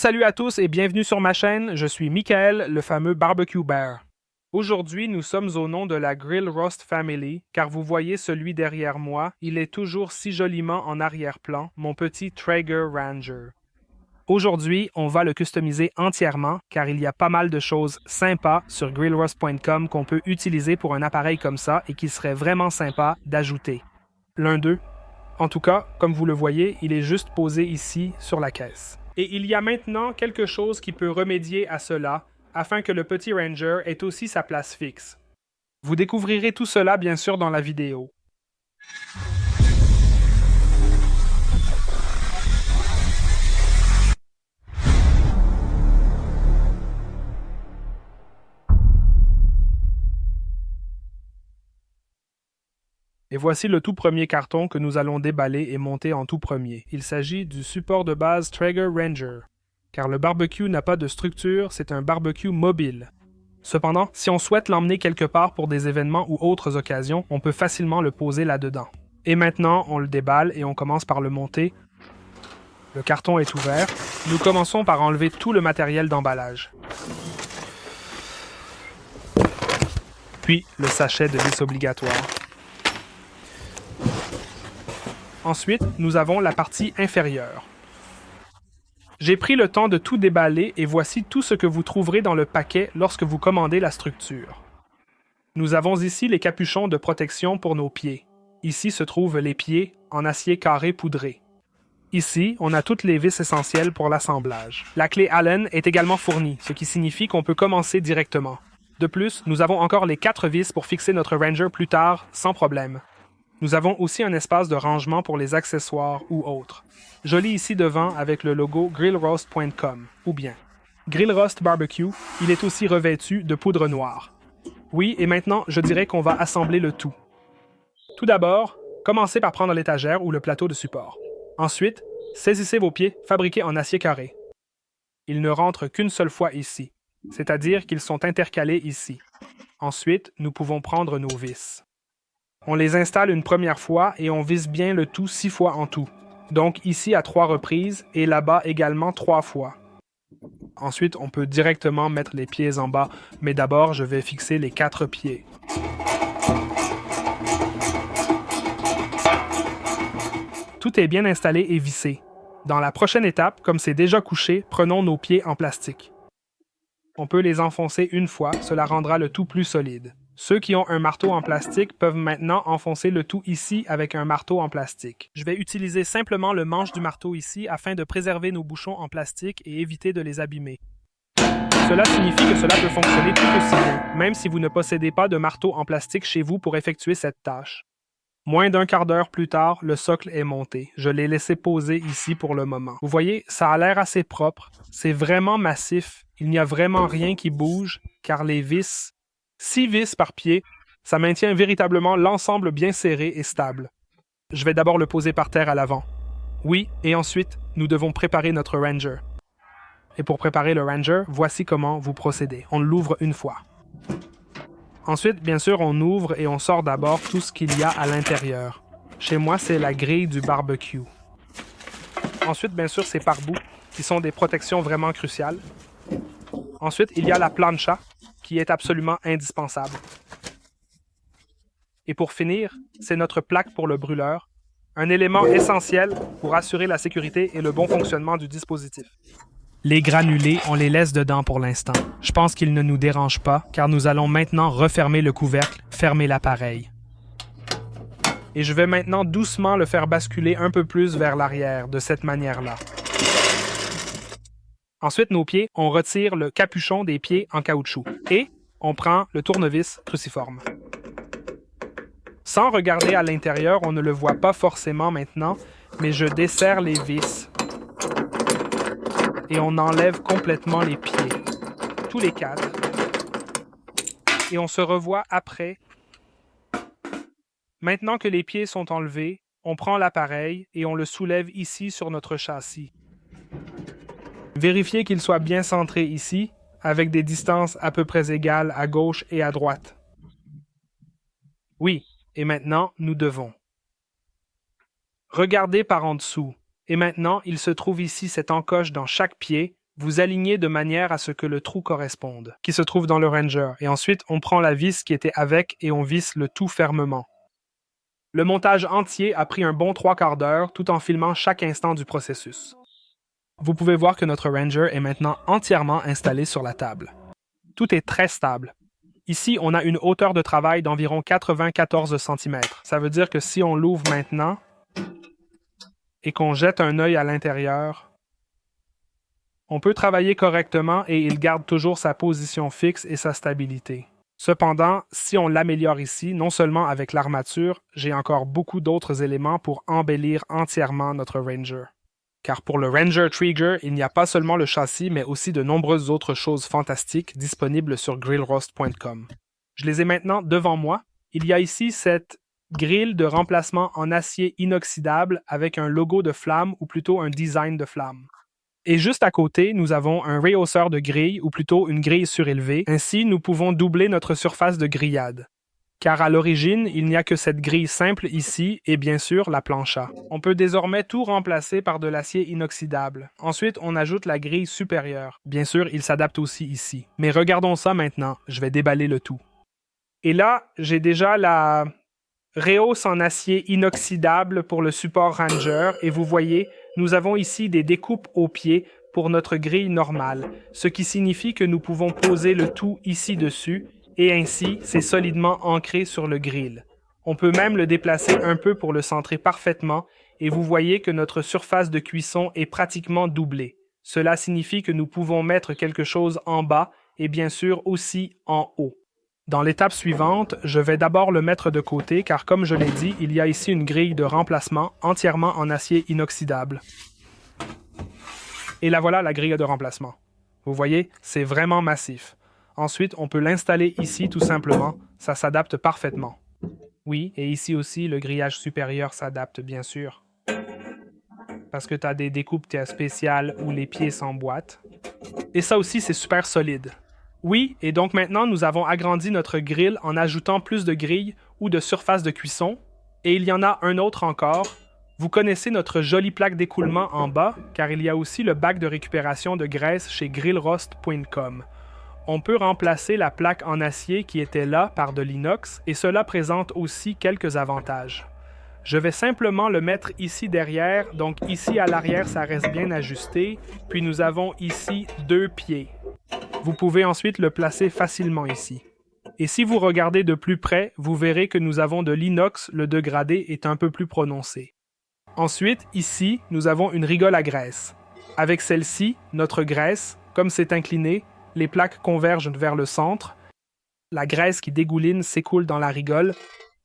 Salut à tous et bienvenue sur ma chaîne, je suis Michael, le fameux Barbecue Bear. Aujourd'hui, nous sommes au nom de la Grill Roast Family, car vous voyez celui derrière moi, il est toujours si joliment en arrière-plan, mon petit Traeger Ranger. Aujourd'hui, on va le customiser entièrement, car il y a pas mal de choses sympas sur grillroast.com qu'on peut utiliser pour un appareil comme ça et qui serait vraiment sympa d'ajouter. L'un d'eux. En tout cas, comme vous le voyez, il est juste posé ici sur la caisse. Et il y a maintenant quelque chose qui peut remédier à cela, afin que le petit Ranger ait aussi sa place fixe. Vous découvrirez tout cela bien sûr dans la vidéo. Et voici le tout premier carton que nous allons déballer et monter en tout premier. Il s'agit du support de base Traeger Ranger. Car le barbecue n'a pas de structure, c'est un barbecue mobile. Cependant, si on souhaite l'emmener quelque part pour des événements ou autres occasions, on peut facilement le poser là-dedans. Et maintenant, on le déballe et on commence par le monter. Le carton est ouvert. Nous commençons par enlever tout le matériel d'emballage. Puis, le sachet de vis obligatoire. Ensuite, nous avons la partie inférieure. J'ai pris le temps de tout déballer et voici tout ce que vous trouverez dans le paquet lorsque vous commandez la structure. Nous avons ici les capuchons de protection pour nos pieds. Ici se trouvent les pieds en acier carré poudré. Ici, on a toutes les vis essentielles pour l'assemblage. La clé Allen est également fournie, ce qui signifie qu'on peut commencer directement. De plus, nous avons encore les 4 vis pour fixer notre Ranger plus tard, sans problème. Nous avons aussi un espace de rangement pour les accessoires ou autres. Joli ici devant avec le logo grillroast.com ou bien Grill Roast Barbecue, il est aussi revêtu de poudre noire. Oui, et maintenant, je dirais qu'on va assembler le tout. Tout d'abord, commencez par prendre l'étagère ou le plateau de support. Ensuite, saisissez vos pieds fabriqués en acier carré. Ils ne rentrent qu'une seule fois ici, c'est-à-dire qu'ils sont intercalés ici. Ensuite, nous pouvons prendre nos vis. On les installe une première fois et on visse bien le tout 6 fois en tout. Donc ici à 3 reprises et là-bas également 3 fois. Ensuite, on peut directement mettre les pieds en bas, mais d'abord, je vais fixer les 4 pieds. Tout est bien installé et vissé. Dans la prochaine étape, comme c'est déjà couché, prenons nos pieds en plastique. On peut les enfoncer une fois, cela rendra le tout plus solide. Ceux qui ont un marteau en plastique peuvent maintenant enfoncer le tout ici avec un marteau en plastique. Je vais utiliser simplement le manche du marteau ici afin de préserver nos bouchons en plastique et éviter de les abîmer. Cela signifie que cela peut fonctionner tout aussi bien, même si vous ne possédez pas de marteau en plastique chez vous pour effectuer cette tâche. Moins d'un quart d'heure plus tard, le socle est monté. Je l'ai laissé poser ici pour le moment. Vous voyez, ça a l'air assez propre. C'est vraiment massif. Il n'y a vraiment rien qui bouge, car les vis, 6 vis par pied, ça maintient véritablement l'ensemble bien serré et stable. Je vais d'abord le poser par terre à l'avant. Oui, et ensuite, nous devons préparer notre Ranger. Et pour préparer le Ranger, voici comment vous procédez. On l'ouvre une fois. Ensuite, bien sûr, on ouvre et on sort d'abord tout ce qu'il y a à l'intérieur. Chez moi, c'est la grille du barbecue. Ensuite, bien sûr, ces pare-bouts, qui sont des protections vraiment cruciales. Ensuite, il y a la plancha, qui est absolument indispensable. Et pour finir, c'est notre plaque pour le brûleur, un élément essentiel pour assurer la sécurité et le bon fonctionnement du dispositif. Les granulés, on les laisse dedans pour l'instant. Je pense qu'ils ne nous dérangent pas, car nous allons maintenant refermer le couvercle, fermer l'appareil. Et je vais maintenant doucement le faire basculer un peu plus vers l'arrière, de cette manière-là. Ensuite, nos pieds, on retire le capuchon des pieds en caoutchouc et on prend le tournevis cruciforme. Sans regarder à l'intérieur, on ne le voit pas forcément maintenant, mais je desserre les vis. Et on enlève complètement les pieds, tous les 4. Et on se revoit après. Maintenant que les pieds sont enlevés, on prend l'appareil et on le soulève ici sur notre châssis. Vérifiez qu'il soit bien centré ici, avec des distances à peu près égales à gauche et à droite. Oui, et maintenant, nous devons. Regardez par en dessous. Et maintenant, il se trouve ici cette encoche dans chaque pied, Vous alignez de manière à ce que le trou corresponde, qui se trouve dans le Ranger, et ensuite on prend la vis qui était avec et on visse le tout fermement. Le montage entier a pris un bon 3/4 d'heure tout en filmant chaque instant du processus. Vous pouvez voir que notre Ranger est maintenant entièrement installé sur la table. Tout est très stable. Ici, on a une hauteur de travail d'environ 94 cm. Ça veut dire que si on l'ouvre maintenant et qu'on jette un œil à l'intérieur, on peut travailler correctement et il garde toujours sa position fixe et sa stabilité. Cependant, si on l'améliore ici, non seulement avec l'armature, j'ai encore beaucoup d'autres éléments pour embellir entièrement notre Ranger. Car pour le Ranger Trigger, il n'y a pas seulement le châssis, mais aussi de nombreuses autres choses fantastiques disponibles sur grillrost.com. Je les ai maintenant devant moi. Il y a ici cette grille de remplacement en acier inoxydable avec un logo de flamme ou plutôt un design de flamme. Et juste à côté, nous avons un rehausseur de grille ou plutôt une grille surélevée. Ainsi, nous pouvons doubler notre surface de grillade. Car à l'origine, il n'y a que cette grille simple ici et bien sûr la plancha. On peut désormais tout remplacer par de l'acier inoxydable. Ensuite, on ajoute la grille supérieure. Bien sûr, il s'adapte aussi ici. Mais regardons ça maintenant, je vais déballer le tout. Et là, j'ai déjà la réhausse en acier inoxydable pour le support Ranger et vous voyez, nous avons ici des découpes au pied pour notre grille normale, ce qui signifie que nous pouvons poser le tout ici dessus et ainsi, c'est solidement ancré sur le grill. On peut même le déplacer un peu pour le centrer parfaitement et vous voyez que notre surface de cuisson est pratiquement doublée. Cela signifie que nous pouvons mettre quelque chose en bas et bien sûr aussi en haut. Dans l'étape suivante, je vais d'abord le mettre de côté car comme je l'ai dit, il y a ici une grille de remplacement entièrement en acier inoxydable. Et la voilà la grille de remplacement. Vous voyez, c'est vraiment massif. Ensuite, on peut l'installer ici tout simplement, ça s'adapte parfaitement. Oui, et ici aussi, le grillage supérieur s'adapte bien sûr. Parce que tu as des découpes spéciales où les pieds s'emboîtent. Et ça aussi, c'est super solide. Oui, et donc maintenant, nous avons agrandi notre grill en ajoutant plus de grilles ou de surface de cuisson. Et il y en a un autre encore. Vous connaissez notre jolie plaque d'écoulement en bas, car il y a aussi le bac de récupération de graisse chez grillrost.com. On peut remplacer la plaque en acier qui était là par de l'inox et cela présente aussi quelques avantages. Je vais simplement le mettre ici derrière, donc ici à l'arrière ça reste bien ajusté, puis nous avons ici 2 pieds. Vous pouvez ensuite le placer facilement ici. Et si vous regardez de plus près, vous verrez que nous avons de l'inox, le dégradé est un peu plus prononcé. Ensuite, ici, nous avons une rigole à graisse. Avec celle-ci, notre graisse, comme c'est incliné, les plaques convergent vers le centre. La graisse qui dégouline s'écoule dans la rigole.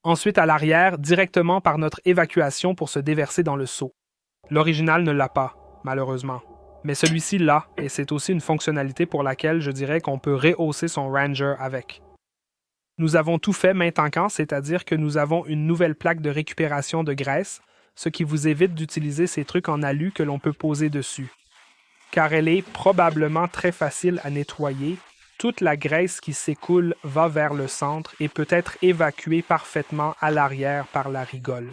Ensuite, à l'arrière, directement par notre évacuation pour se déverser dans le seau. L'original ne l'a pas, malheureusement. Mais celui-ci l'a, et c'est aussi une fonctionnalité pour laquelle je dirais qu'on peut rehausser son Ranger avec. Nous avons tout fait main tanquant, c'est-à-dire que nous avons une nouvelle plaque de récupération de graisse, ce qui vous évite d'utiliser ces trucs en alu que l'on peut poser dessus. Car elle est probablement très facile à nettoyer, toute la graisse qui s'écoule va vers le centre et peut être évacuée parfaitement à l'arrière par la rigole.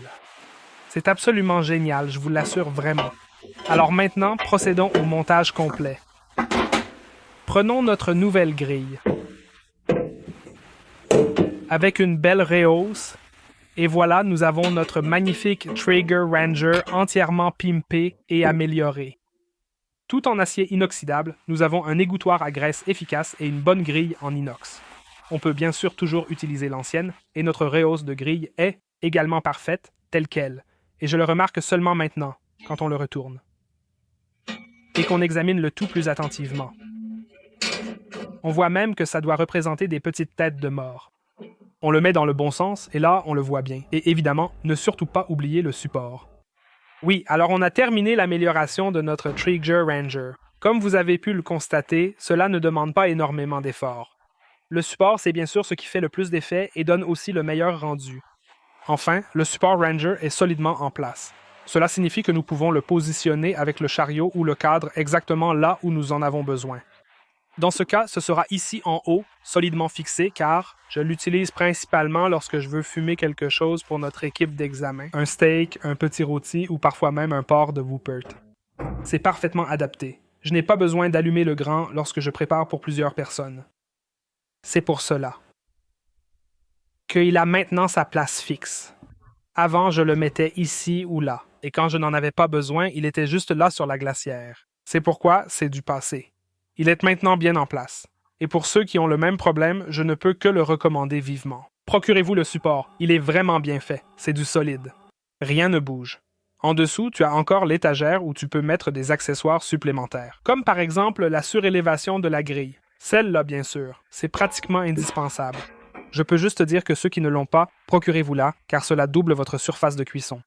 C'est absolument génial, je vous l'assure vraiment. Alors maintenant, procédons au montage complet. Prenons notre nouvelle grille. Avec une belle rehausse, et voilà, nous avons notre magnifique Traeger Ranger entièrement pimpé et amélioré. Tout en acier inoxydable, nous avons un égouttoir à graisse efficace et une bonne grille en inox. On peut bien sûr toujours utiliser l'ancienne, et notre rehausse de grille est également parfaite, telle qu'elle, et je le remarque seulement maintenant, quand on le retourne. Et qu'on examine le tout plus attentivement. On voit même que ça doit représenter des petites têtes de mort. On le met dans le bon sens, et là, on le voit bien. Et évidemment, ne surtout pas oublier le support. Oui, alors on a terminé l'amélioration de notre Traeger Ranger. Comme vous avez pu le constater, cela ne demande pas énormément d'efforts. Le support, c'est bien sûr ce qui fait le plus d'effet et donne aussi le meilleur rendu. Enfin, le support Ranger est solidement en place. Cela signifie que nous pouvons le positionner avec le chariot ou le cadre exactement là où nous en avons besoin. Dans ce cas, ce sera ici en haut, solidement fixé, car je l'utilise principalement lorsque je veux fumer quelque chose pour notre équipe d'examen. Un steak, un petit rôti ou parfois même un porc de Woopert. C'est parfaitement adapté. Je n'ai pas besoin d'allumer le grand lorsque je prépare pour plusieurs personnes. C'est pour cela qu'il a maintenant sa place fixe. Avant, je le mettais ici ou là, et quand je n'en avais pas besoin, il était juste là sur la glacière. C'est pourquoi c'est du passé. Il est maintenant bien en place. Et pour ceux qui ont le même problème, je ne peux que le recommander vivement. Procurez-vous le support, il est vraiment bien fait, c'est du solide. Rien ne bouge. En dessous, tu as encore l'étagère où tu peux mettre des accessoires supplémentaires, comme par exemple la surélévation de la grille. Celle-là, bien sûr, c'est pratiquement indispensable. Je peux juste dire que ceux qui ne l'ont pas, procurez-vous-la, car cela double votre surface de cuisson.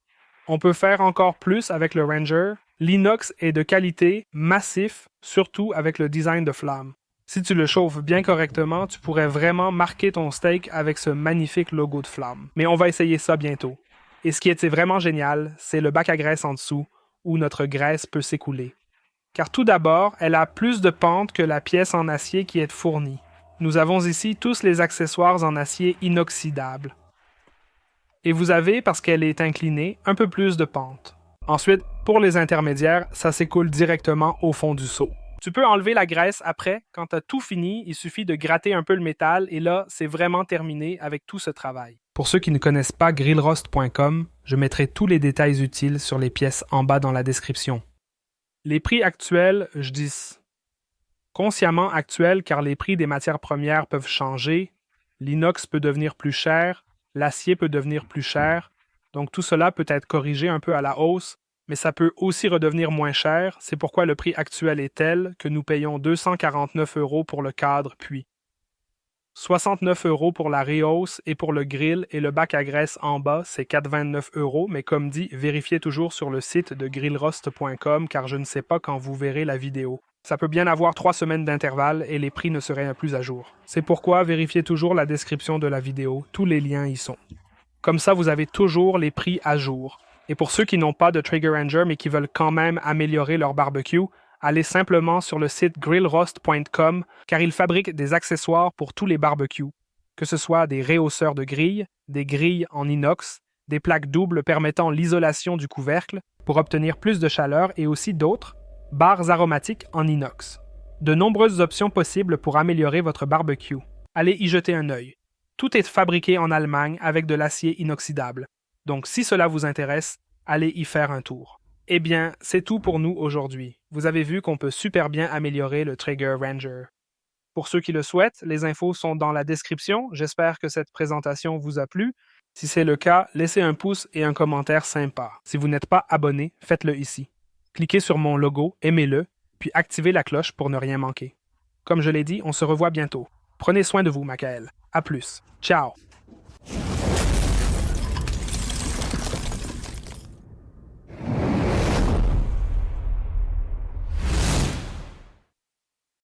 On peut faire encore plus avec le Ranger. L'inox est de qualité, massif, surtout avec le design de flamme. Si tu le chauffes bien correctement, tu pourrais vraiment marquer ton steak avec ce magnifique logo de flamme. Mais on va essayer ça bientôt. Et ce qui était vraiment génial, c'est le bac à graisse en dessous, où notre graisse peut s'écouler. Car tout d'abord, elle a plus de pente que la pièce en acier qui est fournie. Nous avons ici tous les accessoires en acier inoxydable. Et vous avez, parce qu'elle est inclinée, un peu plus de pente. Ensuite, pour les intermédiaires, ça s'écoule directement au fond du seau. Tu peux enlever la graisse après, quand tu as tout fini, il suffit de gratter un peu le métal et là, c'est vraiment terminé avec tout ce travail. Pour ceux qui ne connaissent pas grillrost.com, je mettrai tous les détails utiles sur les pièces en bas dans la description. Les prix actuels, je dis consciemment actuels car les prix des matières premières peuvent changer, l'inox peut devenir plus cher, l'acier peut devenir plus cher, donc tout cela peut être corrigé un peu à la hausse, mais ça peut aussi redevenir moins cher, c'est pourquoi le prix actuel est tel que nous payons 249 € pour le cadre puis 69 € pour la rehausse et pour le grill et le bac à graisse en bas, c'est 4,29 €, mais comme dit, vérifiez toujours sur le site de grillrost.com car je ne sais pas quand vous verrez la vidéo. Ça peut bien avoir 3 semaines d'intervalle et les prix ne seraient plus à jour. C'est pourquoi vérifiez toujours la description de la vidéo, tous les liens y sont. Comme ça, vous avez toujours les prix à jour. Et pour ceux qui n'ont pas de Traeger Ranger mais qui veulent quand même améliorer leur barbecue, allez simplement sur le site grillrost.com car ils fabriquent des accessoires pour tous les barbecues, que ce soit des rehausseurs de grilles, des grilles en inox, des plaques doubles permettant l'isolation du couvercle pour obtenir plus de chaleur et aussi d'autres, barres aromatiques en inox. De nombreuses options possibles pour améliorer votre barbecue. Allez y jeter un œil. Tout est fabriqué en Allemagne avec de l'acier inoxydable. Donc si cela vous intéresse, allez y faire un tour. Eh bien, c'est tout pour nous aujourd'hui. Vous avez vu qu'on peut super bien améliorer le Traeger Ranger. Pour ceux qui le souhaitent, les infos sont dans la description. J'espère que cette présentation vous a plu. Si c'est le cas, laissez un pouce et un commentaire sympa. Si vous n'êtes pas abonné, faites-le ici. Cliquez sur mon logo, aimez-le, puis activez la cloche pour ne rien manquer. Comme je l'ai dit, on se revoit bientôt. Prenez soin de vous, Michael. À plus. Ciao!